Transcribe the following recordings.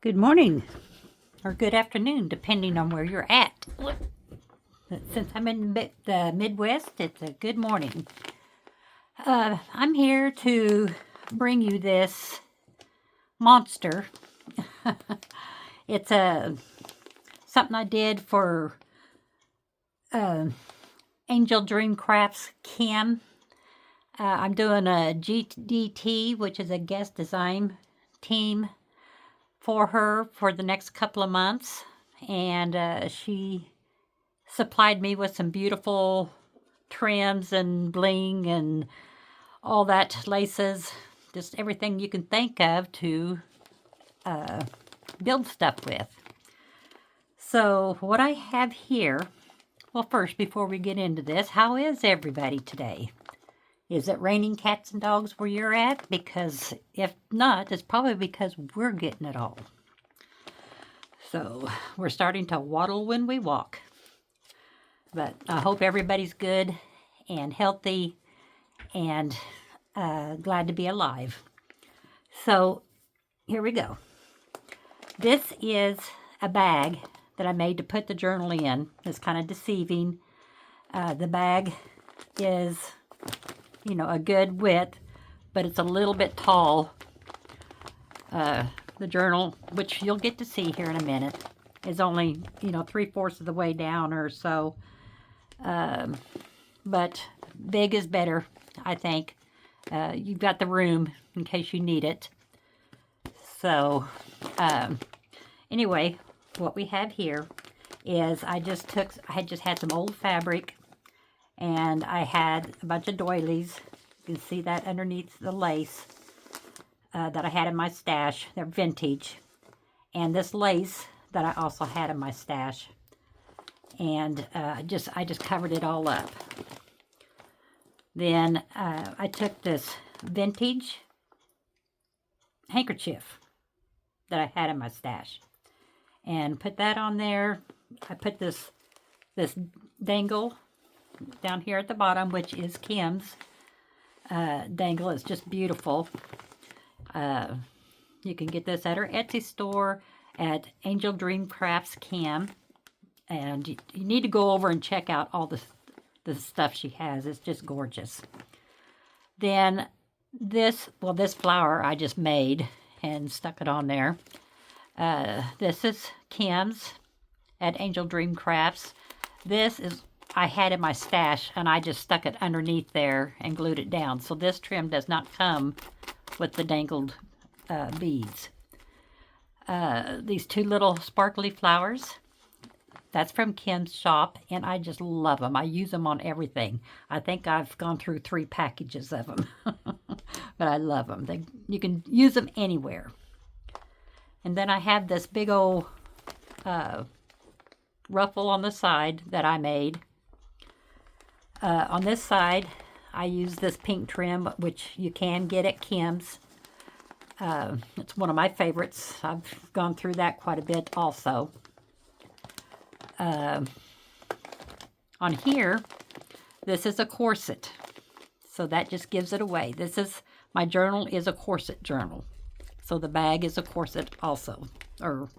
Good morning or good afternoon, depending on where you're at. Since I'm in the Midwest, it's a good morning. I'm here to bring you this monster. It's something I did for Angeldreamcraftskim. I'm doing a GDT, which is a guest design team for her for the next couple of months, and she supplied me with some beautiful trims and bling and all that, laces, just everything you can think of to build stuff with. So what I have here, well, first, before we get into this, how is everybody today? Is it raining cats and dogs where you're at? Because if not, it's probably because we're getting it all. So we're starting to waddle when we walk. But I hope everybody's good and healthy and glad to be alive. So here we go. This is a bag that I made to put the journal in. It's kind of deceiving. The bag is, a good width, but it's a little bit tall. The journal, which you'll get to see here in a minute, is only, 3/4 of the way down or so. But big is better, I think. You've got the room in case you need it. So, anyway, what we have here is I had just had some old fabric, and I had a bunch of doilies. You can see that underneath the lace that I had in my stash. They're vintage. And this lace that I also had in my stash. And I just covered it all up. Then I took this vintage handkerchief that I had in my stash and put that on there. I put this dangle down here at the bottom, which is Kim's dangle. It's just beautiful. You can get this at her Etsy store at Angeldreamcraftskim, and you need to go over and check out all the stuff she has. It's just gorgeous. Then this flower I just made and stuck it on there. This is Kim's at Angeldreamcrafts. This is I had in my stash, and I just stuck it underneath there and glued it down. So this trim does not come with the dangled beads. These two little sparkly flowers, that's from Kim's shop, and I just love them. I use them on everything. I think I've gone through 3 packages of them, but I love them. You can use them anywhere. And then I have this big old ruffle on the side that I made. On this side, I use this pink trim, which you can get at Kim's. It's one of my favorites. I've gone through that quite a bit also. On here, this is a corset. So that just gives it away. My journal is a corset journal. So the bag is a corset also, or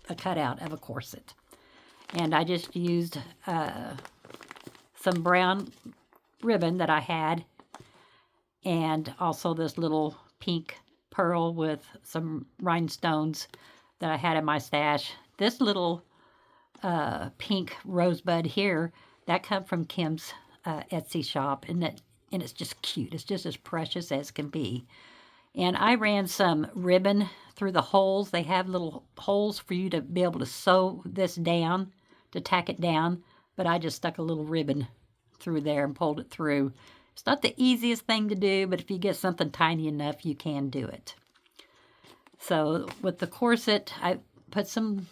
a cutout of a corset. And I just used some brown ribbon that I had, and also this little pink pearl with some rhinestones that I had in my stash. This little pink rosebud here, that come from Kim's Etsy shop, and it's just cute. It's just as precious as can be. And I ran some ribbon through the holes. They have little holes for you to be able to sew this down, to tack it down, but I just stuck a little ribbon through there and pulled it through. It's not the easiest thing to do, but if you get something tiny enough, you can do it. So with the corset, I put some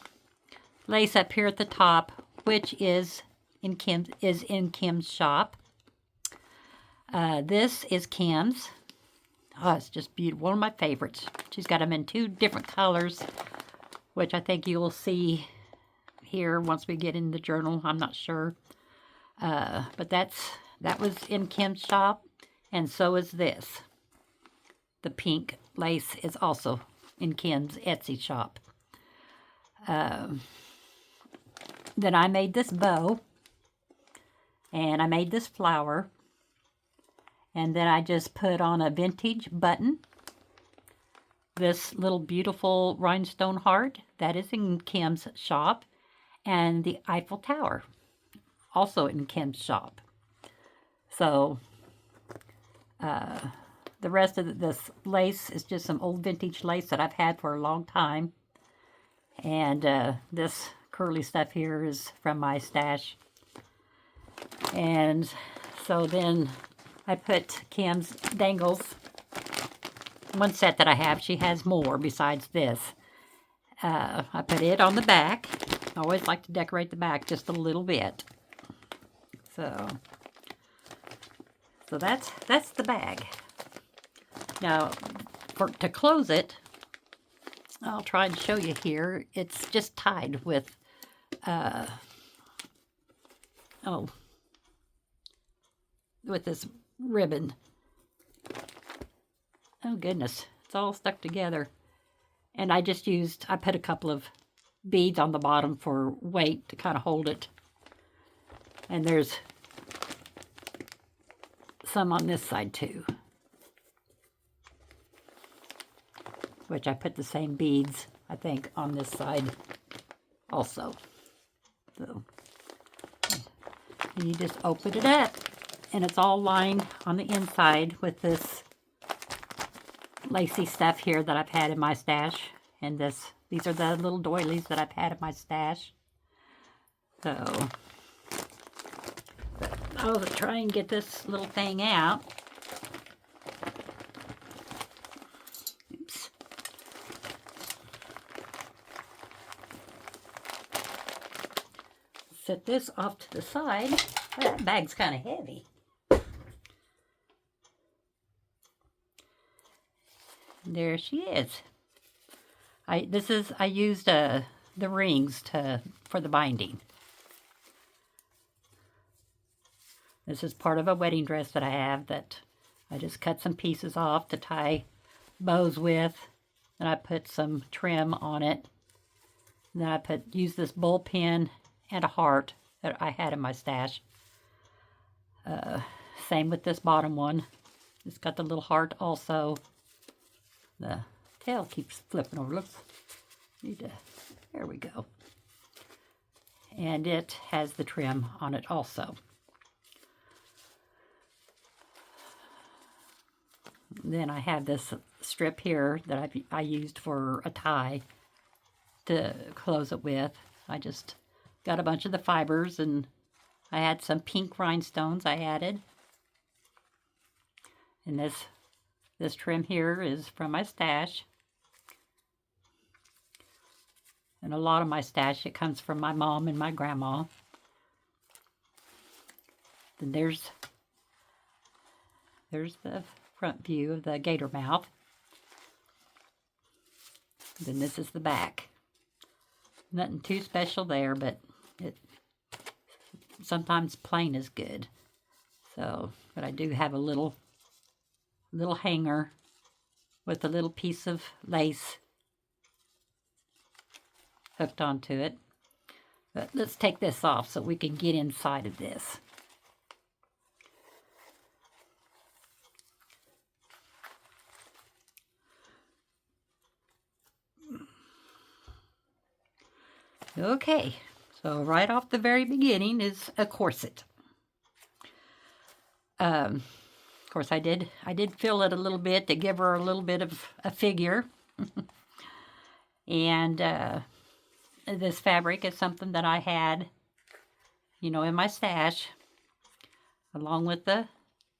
lace up here at the top, which is in Kim's shop. This is Kim's. Oh, it's just beautiful. One of my favorites. She's got them in 2 different colors, which I think you'll see here once we get in the journal. I'm not sure. But that was in Kim's shop, and so is this. The pink lace is also in Kim's Etsy shop. Then I made this bow, and I made this flower, and then I just put on a vintage button. This little beautiful rhinestone heart, that is in Kim's shop, and the Eiffel Tower, also in Kim's shop. So the rest of this lace is just some old vintage lace that I've had for a long time. And this curly stuff here is from my stash. And so then I put Kim's dangles. One set that I have, she has more besides this. I put it on the back. I always like to decorate the back just a little bit. So that's the bag. Now, to close it, I'll try and show you here. It's just tied with, with this ribbon. Oh goodness, it's all stuck together. And I put a couple of beads on the bottom for weight to kind of hold it. And there's some on this side too, which I put the same beads, I think, on this side also. So you just open it up, and it's all lined on the inside with this lacy stuff here that I've had in my stash. And these are the little doilies that I've had in my stash. So I'll try and get this little thing out. Oops. Set this off to the side. Oh, that bag's kind of heavy. There she is. I used the rings for the binding. This is part of a wedding dress that I have that I just cut some pieces off to tie bows with. And I put some trim on it. And then I used this bull pin and a heart that I had in my stash. Same with this bottom one. It's got the little heart also. The tail keeps flipping over. Looks, there we go. And it has the trim on it also. Then I have this strip here that I used for a tie to close it with. I just got a bunch of the fibers, and I had some pink rhinestones I added. And this trim here is from my stash. And a lot of my stash, it comes from my mom and my grandma. Then there's the front view of the gator mouth. Then this is the back. Nothing too special there, but sometimes plain is good. So, but I do have a little hanger with a little piece of lace hooked onto it. But let's take this off so we can get inside of this. Okay, so right off the very beginning is a corset. Of course, I did fill it a little bit to give her a little bit of a figure. And this fabric is something that I had, in my stash, along with the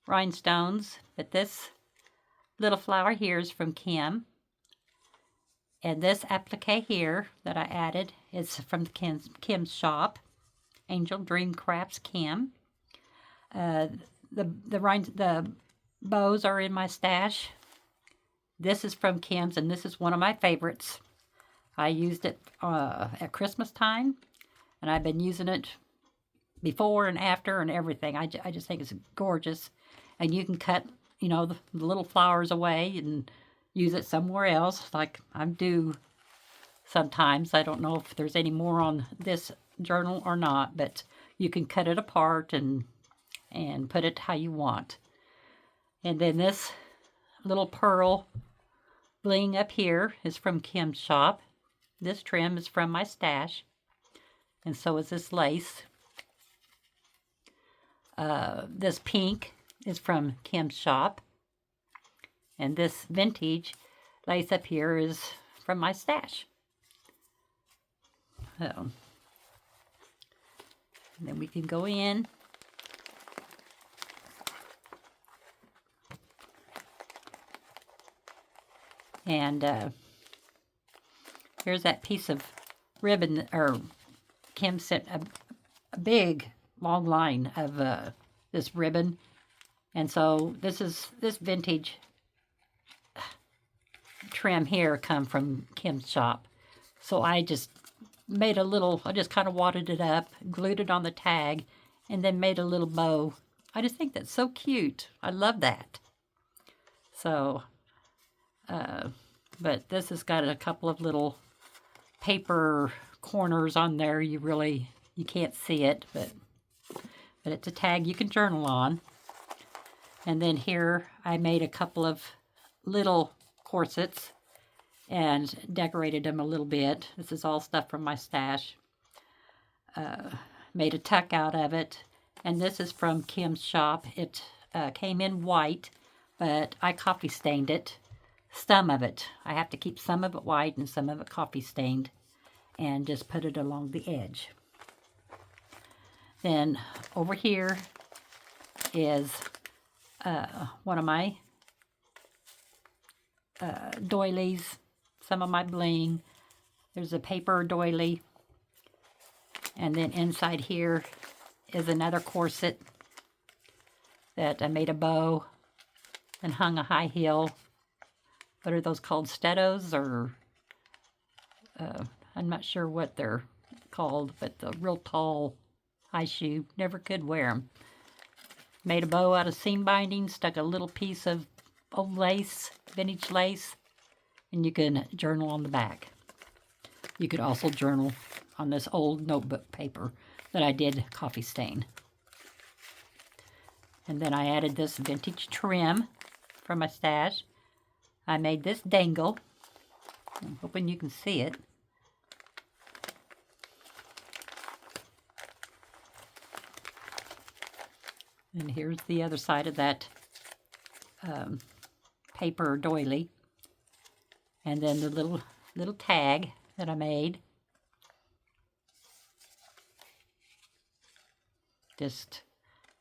rhinestones. But this little flower here is from Kim. And this applique here that I added is from Kim's shop, Angeldreamcraftskim. The bows are in my stash. This is from Kim's, and this is one of my favorites. I used it at Christmas time, and I've been using it before and after and everything. I just think it's gorgeous. And you can cut, the little flowers away and, use it somewhere else, like I do sometimes. I don't know if there's any more on this journal or not, but you can cut it apart and put it how you want. And then this little pearl bling up here is from Kim's shop. This trim is from my stash, and so is this lace. This pink is from Kim's shop, and this vintage lace up here is from my stash. So, and then we can go in. And here's that piece of ribbon, or Kim sent a big long line of this ribbon. And so this vintage trim here come from Kim's shop. So I just made I just kind of wadded it up, glued it on the tag, and then made a little bow. I just think that's so cute. I love that. So, but this has got a couple of little paper corners on there. You can't see it, but it's a tag you can journal on. And then here I made a couple of little corsets and decorated them a little bit. This is all stuff from my stash. Made a tuck out of it. And this is from Kim's shop. It came in white, but I coffee stained it. Some of it. I have to keep some of it white and some of it coffee stained, and just put it along the edge. Then over here is one of my doilies, some of my bling. There's a paper doily. And then inside here is another corset that I made a bow and hung a high heel. What are those called? Stilettos, or I'm not sure what they're called, but the real tall high shoe. Never could wear them. Made a bow out of seam binding, stuck a little piece of old lace, vintage lace, and you can journal on the back. You could also journal on this old notebook paper that I did coffee stain. And then I added this vintage trim from my stash. I made this dangle. I'm hoping you can see it. And here's the other side of that paper doily. And then the little tag that I made. Just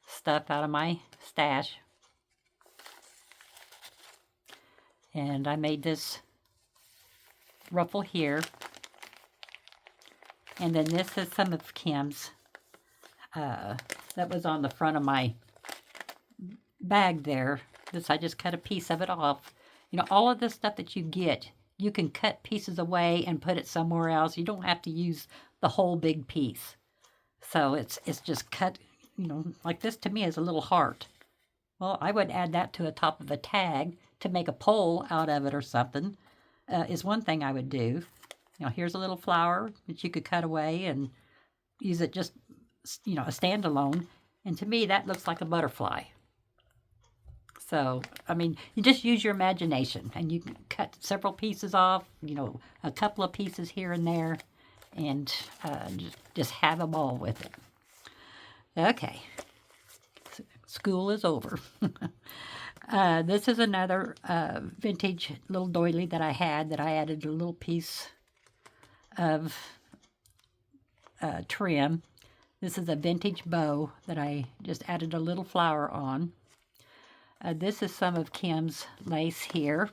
stuff out of my stash. And I made this ruffle here. And then this is some of Kim's that was on the front of my bag there. I just cut a piece of it off. You know, all of this stuff that you get, you can cut pieces away and put it somewhere else. You don't have to use the whole big piece. So it's just cut, you know, like this to me is a little heart. Well, I would add that to the top of a tag to make a pole out of it or something, is one thing I would do. You know, here's a little flower that you could cut away and use it just, you know, a standalone. And to me, that looks like a butterfly. So, I mean, you just use your imagination, and you can cut several pieces off, you know, a couple of pieces here and there, and just have a ball with it. Okay. School is over. This is another vintage little doily that I had that I added a little piece of trim. This is a vintage bow that I just added a little flower on. This is some of Kim's lace here.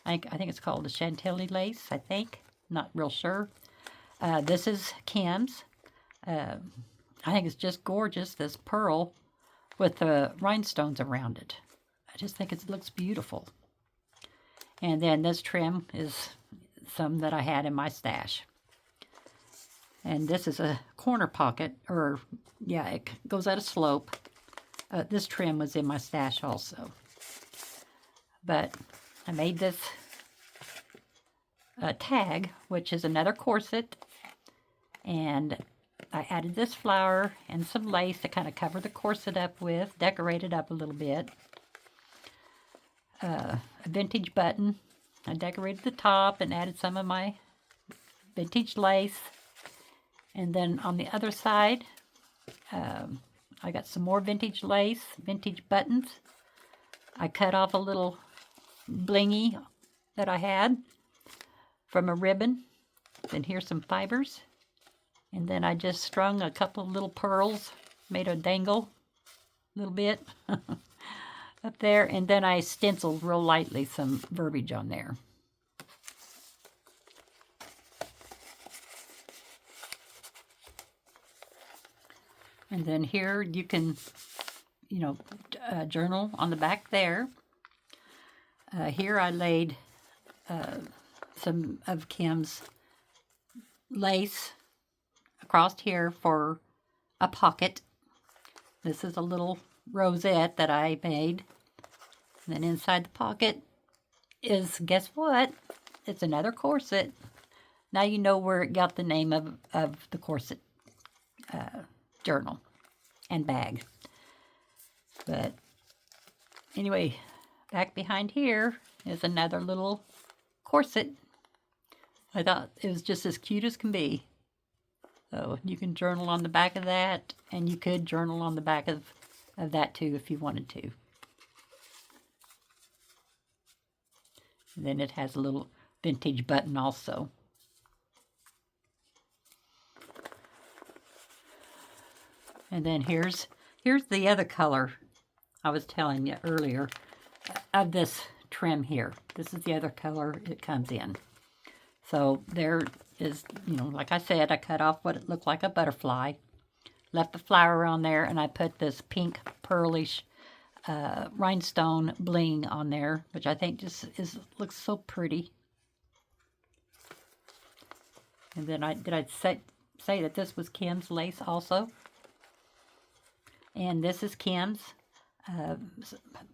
I think it's called the Chantilly lace, I think. Not real sure. This is Kim's. I think it's just gorgeous, this pearl with the rhinestones around it. I just think it looks beautiful. And then this trim is some that I had in my stash. And this is a corner pocket, or yeah, it goes at a slope. This trim was in my stash also. But I made this tag, which is another corset, and I added this flower and some lace to kind of cover the corset up with, decorate it up a little bit. A vintage button. I decorated the top and added some of my vintage lace. And then on the other side, I got some more vintage lace, vintage buttons. I cut off a little blingy that I had from a ribbon. Then here's some fibers. And then I just strung a couple of little pearls, made a dangle a little bit up there. And then I stenciled real lightly some verbiage on there. And then here you can, journal on the back there. Here I laid some of Kim's lace across here for a pocket. This is a little rosette that I made. And then inside the pocket is, guess what? It's another corset. Now you know where it got the name of the corset journal and bag. But anyway, back behind here is another little corset. I thought it was just as cute as can be. So you can journal on the back of that, and you could journal on the back of that too if you wanted to. And then it has a little vintage button also. And then here's the other color I was telling you earlier of this trim here. This is the other color it comes in. So there is, like I said, I cut off what it looked like a butterfly, left the flower on there, and I put this pink pearlish rhinestone bling on there, which I think just looks so pretty. And then did I say that this was Kim's lace also? And this is Kim's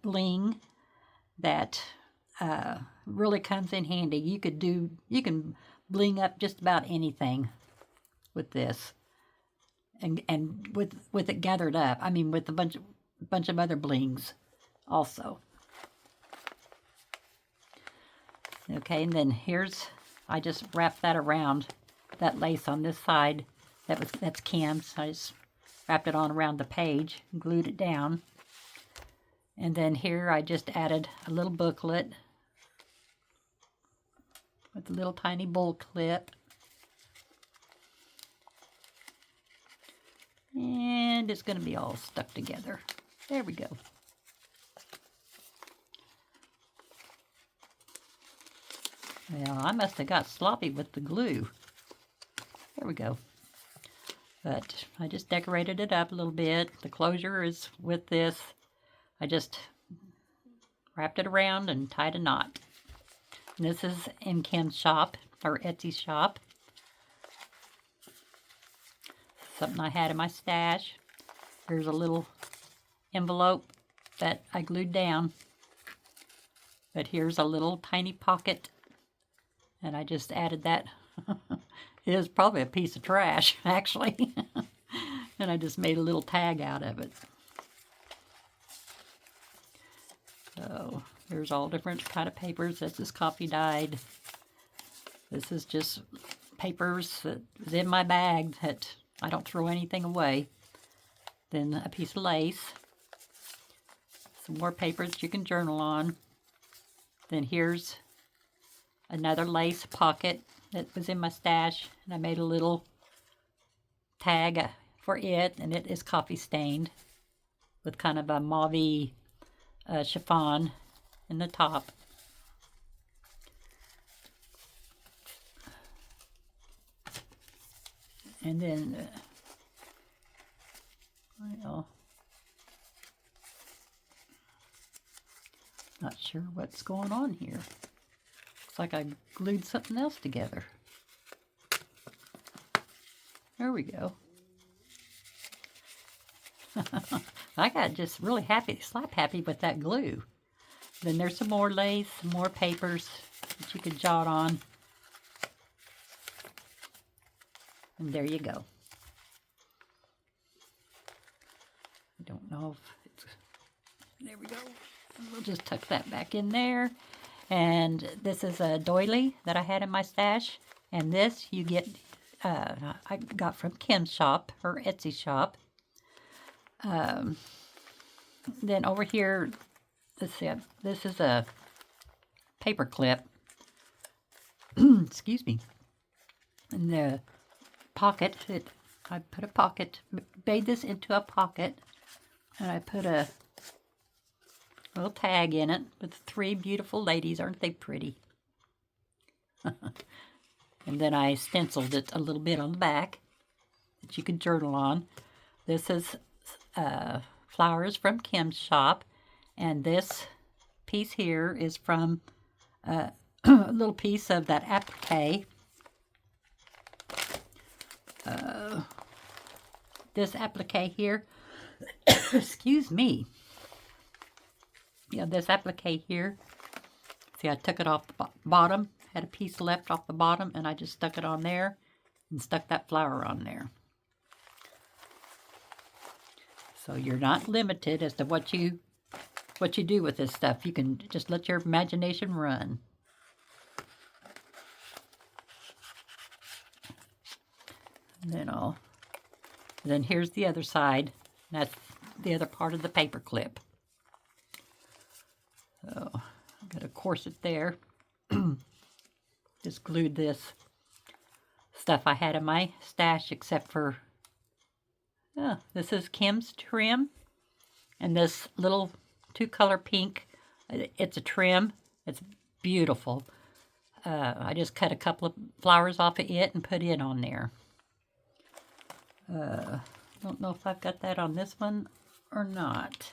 bling that really comes in handy. You can bling up just about anything with this, and with it gathered up. I mean, with a bunch of other blings also. Okay, and then I just wrapped that around that lace on this side. That's Kim's. I just wrapped it on around the page and glued it down. And then here I just added a little booklet with a little tiny bowl clip. And it's going to be all stuck together. There we go. Well, I must have got sloppy with the glue. There we go. But I just decorated it up a little bit. The closure is with this. I just wrapped it around and tied a knot. And this is in Kim's shop, or Etsy shop. Something I had in my stash. Here's a little envelope that I glued down. But here's a little tiny pocket. And I just added that. It is probably a piece of trash, actually. And I just made a little tag out of it. So there's all different kind of papers. This is coffee dyed. This is just papers that was in my bag that I don't throw anything away. Then a piece of lace. Some more papers you can journal on. Then here's another lace pocket that was in my stash, and I made a little tag for it, and it is coffee stained with kind of a mauve chiffon in the top. And then, well, not sure what's going on here. Looks like I glued something else together. There we go. I got just really happy, slap happy with that glue. Then there's some more lace, some more papers that you can jot on. And there you go. I don't know if it's... There we go. We'll just tuck that back in there. And this is a doily that I had in my stash. And this you get, I got from Kim's shop, her Etsy shop. Then over here, let's see, this is a paper clip. Excuse me. In the pocket, I put a pocket, made this into a pocket, and I put a little tag in it with 3 beautiful ladies. Aren't they pretty? And then I stenciled it a little bit on the back that you can journal on. This is flowers from Kim's shop, and this piece here is from a little piece of that applique. This applique here, excuse me. Yeah, this applique here. See, I took it off the bottom, had a piece left off the bottom, and I just stuck it on there and stuck that flower on there. So you're not limited as to what you do with this stuff. You can just let your imagination run. And then here's the other side. That's the other part of the paper clip. So I've got a corset there. Just glued this stuff I had in my stash, except for this is Kim's trim, and this little 2-color pink. It's a trim. It's beautiful. I just cut a couple of flowers off of it and put it on there. Don't know if I've got that on this one or not.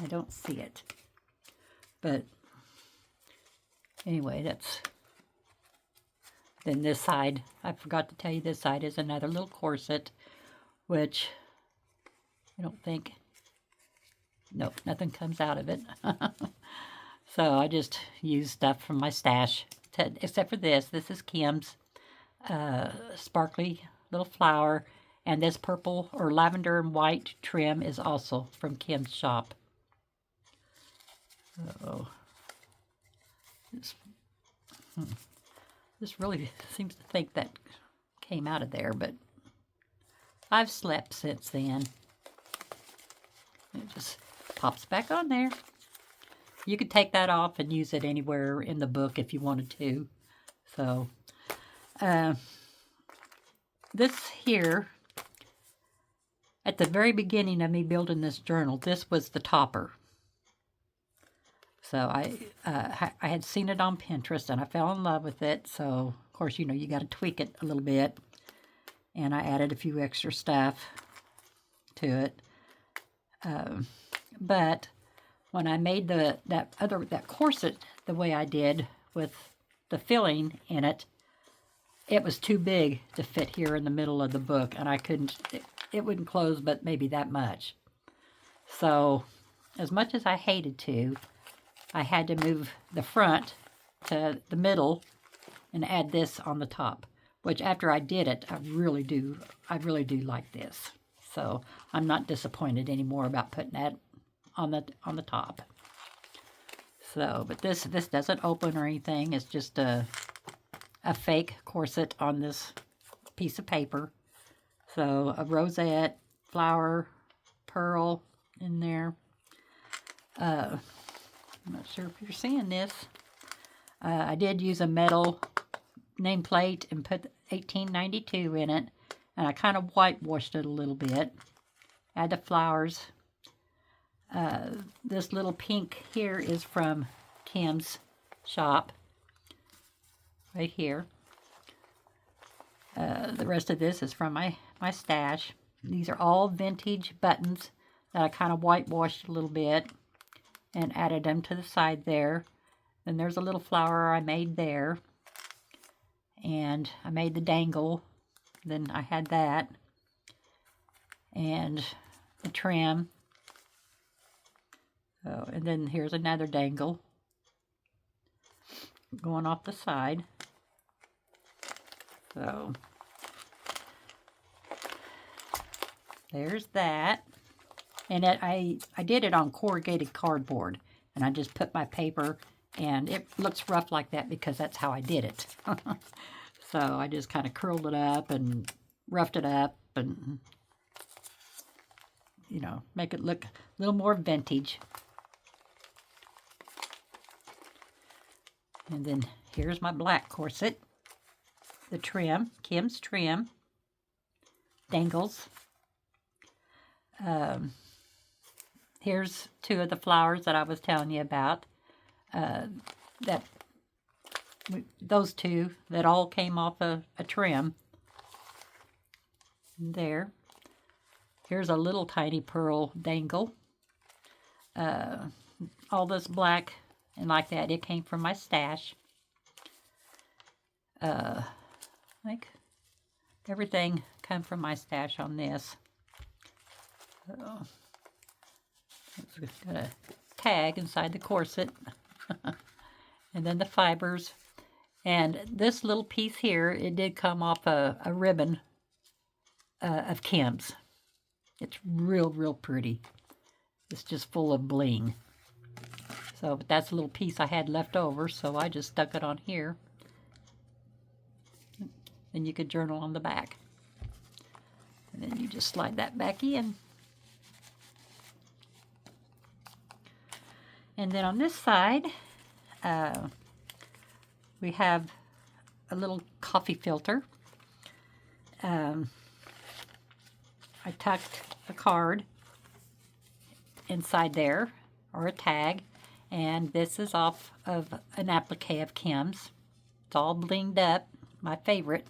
I don't see it. But anyway, that's... Then this side, I forgot to tell you, this side is another little corset, which I don't think... Nope, nothing comes out of it. So I just use stuff from my stash, except for this. This is Kim's sparkly little flower, and this purple or lavender and white trim is also from Kim's shop. This really seems to think that came out of there, but I've slept since then. It just pops back on there. You could take that off and use it anywhere in the book if you wanted to. So, this here, at the very beginning of me building this journal, this was the topper. So I had seen it on Pinterest and I fell in love with it. So, of course, you got to tweak it a little bit. And I added a few extra stuff to it. But when I made that corset the way I did with the filling in it, it was too big to fit here in the middle of the book, and I couldn't, it wouldn't close but maybe that much. So as much as I hated to, I had to move the front to the middle and add this on the top, which after I did it, I really do like this. So I'm not disappointed anymore about putting that on the top. So, but this doesn't open or anything. It's just a fake corset on this piece of paper. So a rosette, flower, pearl in there. I'm not sure if you're seeing this. I did use a metal nameplate and put 1892 in it, and I kind of whitewashed it a little bit. Add the flowers. This little pink here is from Kim's shop, right here. The rest of this is from my stash. These are all vintage buttons that I kind of whitewashed a little bit and added them to the side there. Then there's a little flower I made there, and I made the dangle. Then I had that, and the trim, Oh, and then here's another dangle going off the side. So there's that. And I did it on corrugated cardboard, and I just put my paper, and it looks rough like that because that's how I did it. So I just kind of curled it up and roughed it up and, you know, make it look a little more vintage. And then here's my black corset, the trim, Kim's trim, dangles. Here's two of the flowers that I was telling you about. Those two that all came off a trim. There. Here's a little tiny pearl dangle. All this black and like that, it came from my stash. I think everything came from my stash on this. It's got a tag inside the corset. And then the fibers. And this little piece here, it did come off a ribbon of Kim's. It's real pretty. It's just full of bling. So, but that's a little piece I had left over, so I just stuck it on here. Then you could journal on the back. And then you just slide that back in. And then on this side, we have a little coffee filter. I tucked a card inside there, or a tag, and this is off of an applique of Kim's. It's all blinged up, my favorite.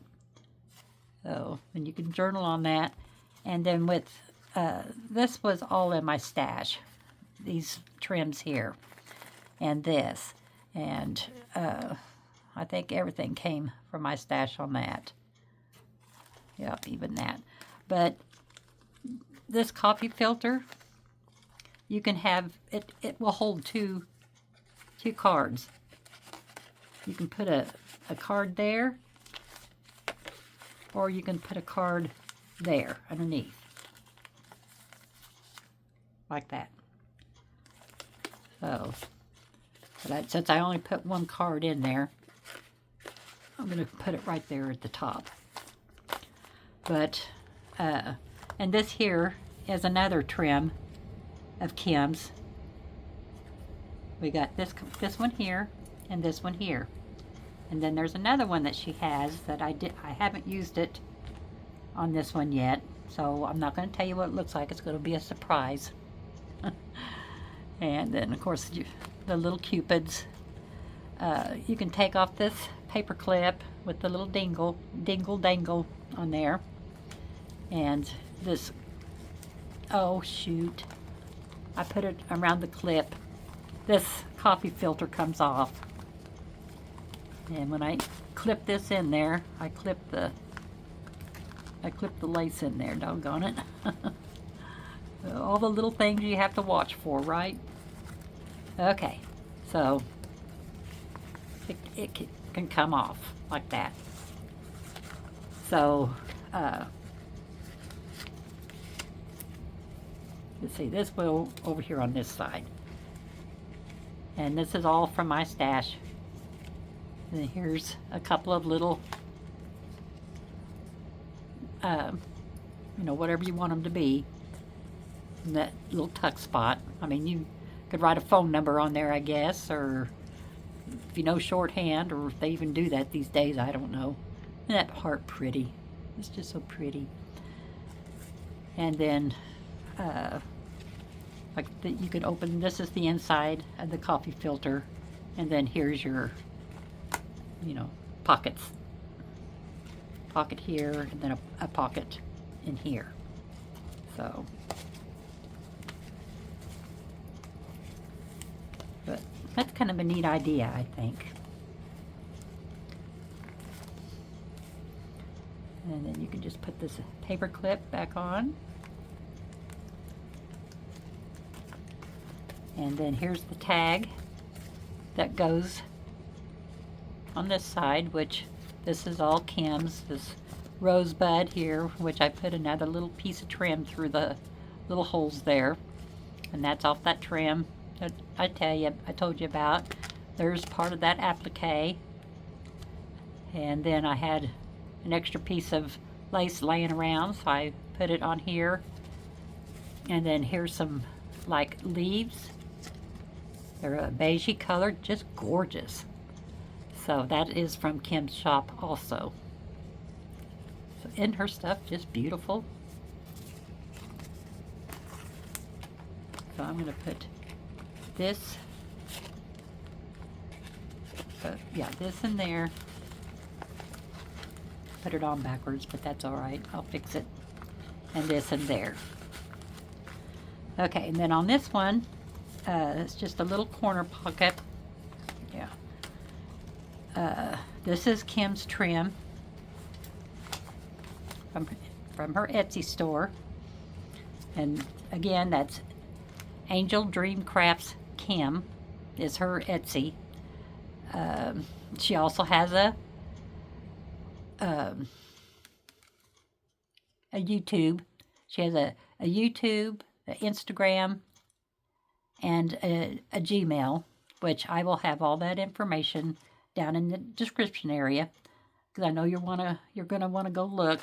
So, and you can journal on that. And then with, this was all in my stash, these trims here, and this. And I think everything came from my stash on that. Yep, even that. But this coffee filter, you can have, it will hold two cards. You can put a card there, or you can put a card there underneath. Like that. So, but since I only put one card in there, I'm going to put it right there at the top. But, and this here is another trim of Kim's. We got this one here and this one here. And then there's another one that she has that I haven't used it on this one yet. So I'm not going to tell you what it looks like. It's going to be a surprise. And then, of course, the little cupids. You can take off this paper clip with the little dingle dangle on there. And this, oh shoot, I put it around the clip. This coffee filter comes off. And when I clip this in there, I clip the lace in there, doggone it. All the little things you have to watch for, right? Okay, so it can come off like that. So, let's see, this will over here on this side. And this is all from my stash. And here's a couple of little, you know, whatever you want them to be. In that little tuck spot. I mean, you could write a phone number on there, I guess, or if you know shorthand, or if they even do that these days, I don't know. Isn't that heart pretty? It's just so pretty. And then, you could open, this is the inside of the coffee filter, and then here's your, you know, pockets. Pocket here, and then a pocket in here. So, but that's kind of a neat idea, I think. And then you can just put this paper clip back on. And then here's the tag that goes on this side, which this is all Kim's. This rosebud here, which I put another little piece of trim through the little holes there. And that's off that trim that I told you about. There's part of that applique. And then I had an extra piece of lace laying around, so I put it on here. And then here's some like leaves. They're a beigey color, just gorgeous. So that is from Kim's shop also. So in her stuff, just beautiful. So I'm going to put this, this in there. Put it on backwards, but that's all right. I'll fix it. And this in there. Okay, and then on this one, it's just a little corner pocket. Yeah. This is Kim's trim from her Etsy store. And again, that's Angledreamcraftskim is her Etsy. She also has a YouTube. She has a YouTube, an Instagram, and a Gmail, which I will have all that information down in the description area, because I know you're gonna want to go look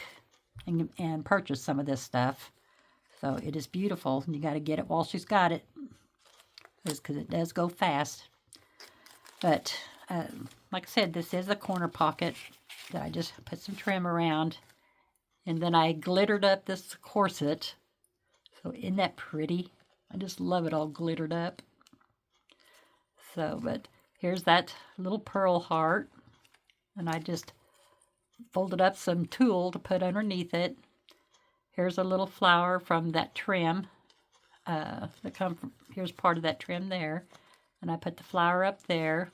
and purchase some of this stuff. So it is beautiful, and you got to get it while she's got it, because it does go fast. But like I said, this is a corner pocket that I just put some trim around, and then I glittered up this corset. So isn't that pretty? I just love it all glittered up. So, but here's that little pearl heart, and I just folded up some tulle to put underneath it. Here's a little flower from that trim. Here's part of that trim there, and I put the flower up there.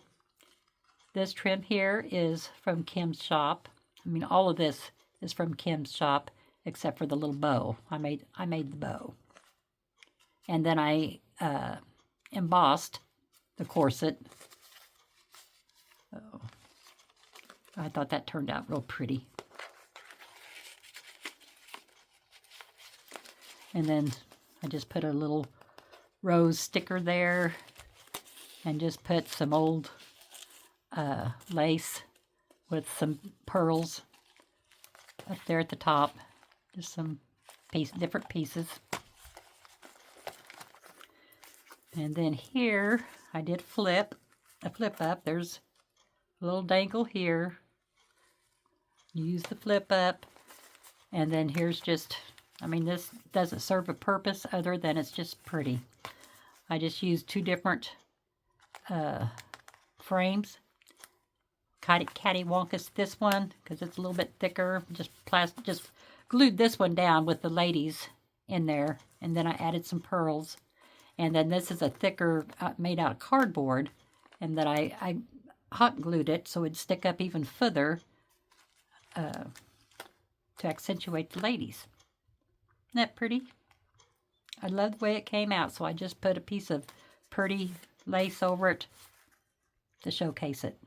This trim here is from Kim's shop. I mean, all of this is from Kim's shop, except for the little bow. I made the bow, and then I embossed the corset. So I thought that turned out real pretty. And then I just put a little rose sticker there, and just put some old lace with some pearls up there at the top. Just some different pieces. And then here I did a flip up. There's a little dangle here. You use the flip up, and then here's just, I mean, this doesn't serve a purpose other than it's just pretty. I just used two different frames. Cattywampus this one, because it's a little bit thicker. Just glued this one down with the ladies in there, and then I added some pearls. And then this is a thicker, made out of cardboard, and then I hot glued it so it'd stick up even further to accentuate the ladies. Isn't that pretty? I love the way it came out, so I just put a piece of pretty lace over it to showcase it.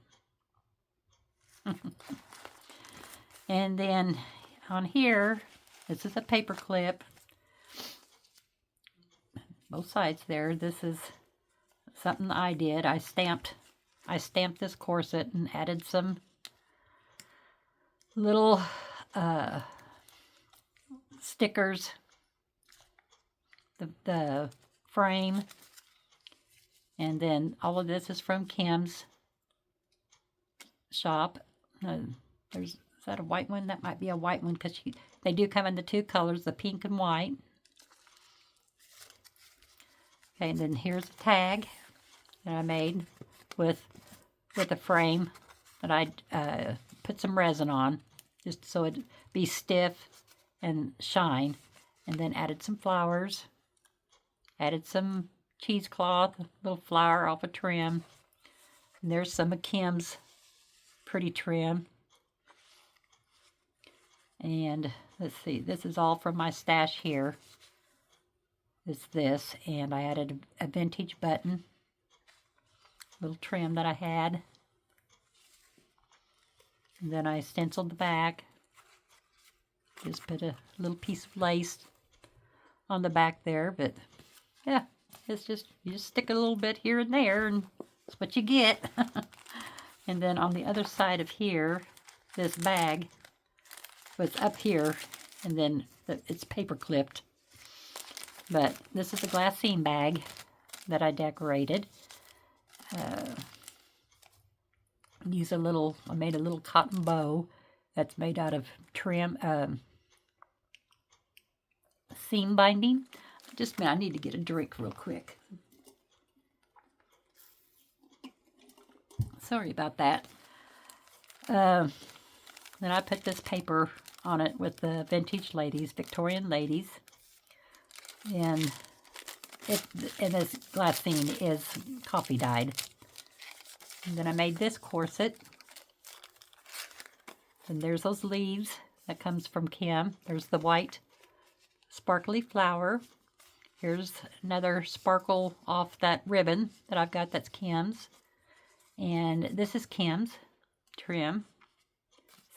And then on here, this is a paper clip. Both sides there. This is something I did. I stamped this corset and added some little stickers. The frame, and then all of this is from Kim's shop. Is that a white one? That might be a white one, because they do come in the two colors, the pink and white. Okay, and then here's a tag that I made with a frame that I put some resin on, just so it'd be stiff and shine. And then added some flowers, added some cheesecloth, a little flower off a trim. And there's some of Kim's pretty trim. And let's see, this is all from my stash here. is this, and I added a vintage button, little trim that I had. And then I stenciled the back. Just put a little piece of lace on the back there, but yeah, it's just, you just stick a little bit here and there, and that's what you get. And then on the other side of here, this bag was up here, and then it's paper clipped. But this is a glassine bag that I decorated. I made a little cotton bow that's made out of trim, seam binding. Just a minute, I need to get a drink real quick. Sorry about that. Then I put this paper on it with the vintage ladies, Victorian ladies. And this glassine is coffee dyed. And then I made this corset. And there's those leaves that comes from Kim. There's the white sparkly flower. Here's another sparkle off that ribbon that I've got that's Kim's. And this is Kim's trim.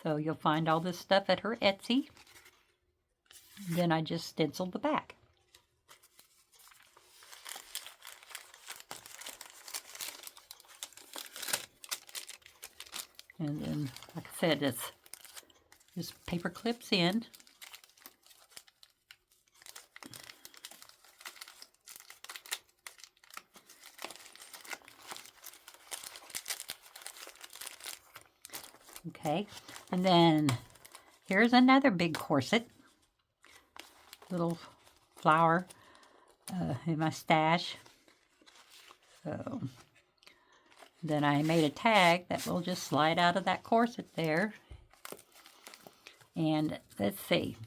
So you'll find all this stuff at her Etsy. Then I just stenciled the back. And then, like I said, it's just paper clips in. Okay, and then here's another big corset. Little flower in my stash. So then I made a tag that will just slide out of that corset there. And let's see.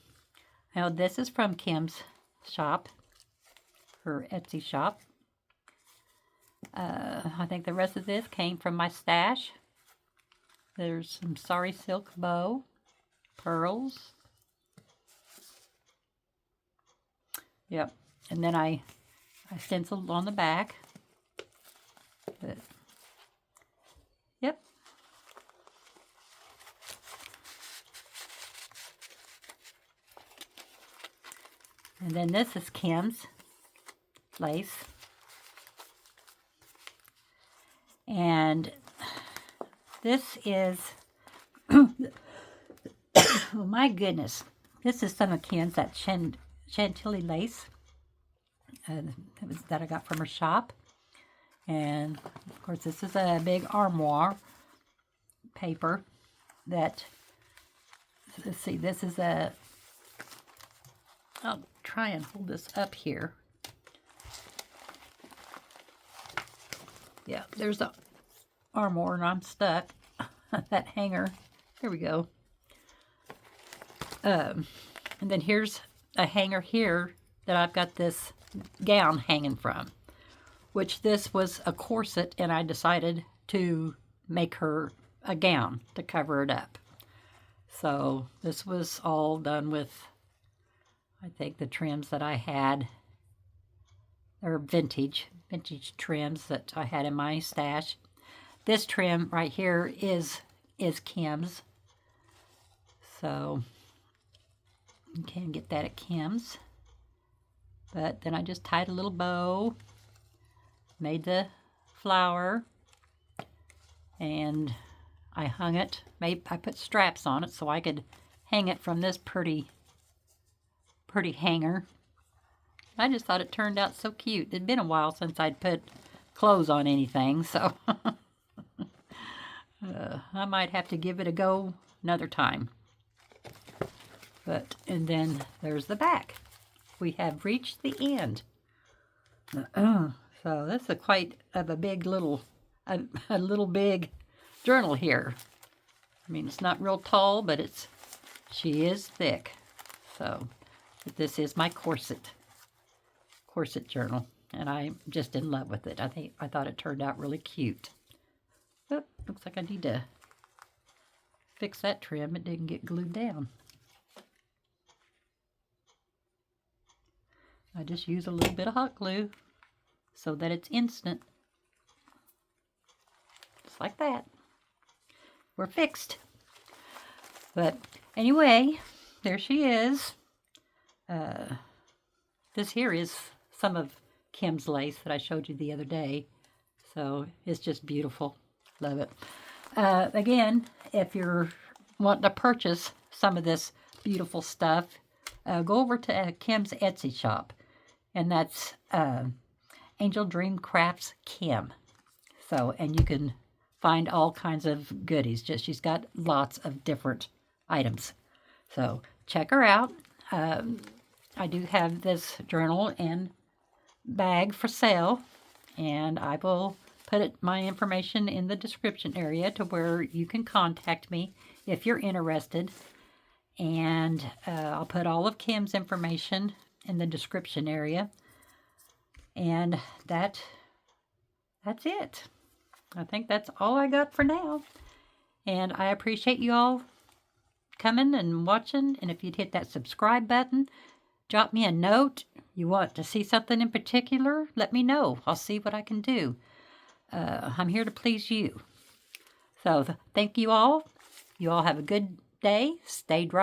Now this is from Kim's shop, her Etsy shop. I think the rest of this came from my stash. There's some sari silk bow, pearls. Yep, and then I stenciled on the back. But, yep. And then this is Kim's lace. And this is, oh my goodness, this is some of Kim's, that Chantilly lace that I got from her shop. And of course this is a big armoire paper that, let's see, this is a, I'll try and hold this up here. Yeah, there's a armoire and I'm stuck. That hanger, there we go. And then here's a hanger here that I've got this gown hanging from, which this was a corset, and I decided to make her a gown to cover it up. So this was all done with, I think, the trims that I had. They're vintage trims that I had in my stash. This trim right here is Kim's. So you can get that at Kim's. But then I just tied a little bow, made the flower, and I hung it. I put straps on it so I could hang it from this pretty hanger. I just thought it turned out so cute. It'd been a while since I'd put clothes on anything, so I might have to give it a go another time. But, and then there's the back. We have reached the end. So that's quite of a big little, a little big journal here. I mean, it's not real tall, but she is thick. So, but this is my corset journal, and I'm just in love with it. I thought it turned out really cute. Oh, looks like I need to fix that trim. It didn't get glued down. I just use a little bit of hot glue so that it's instant. Just like that. We're fixed. But anyway, there she is. This here is some of Kim's lace that I showed you the other day. So it's just beautiful. Love it. Again, if you're wanting to purchase some of this beautiful stuff, go over to Kim's Etsy shop. And that's Angeldreamcraftskim. So, and you can find all kinds of goodies. She's got lots of different items. So check her out. I do have this journal and bag for sale, and I will put my information in the description area to where you can contact me if you're interested. And I'll put all of Kim's information in the description area. And that's it. I think that's all I got for now. And I appreciate you all coming and watching. And if you'd hit that subscribe button, drop me a note. You want to see something in particular, let me know. I'll see what I can do. I'm here to please you. So thank you all. You all have a good day. Stay dry.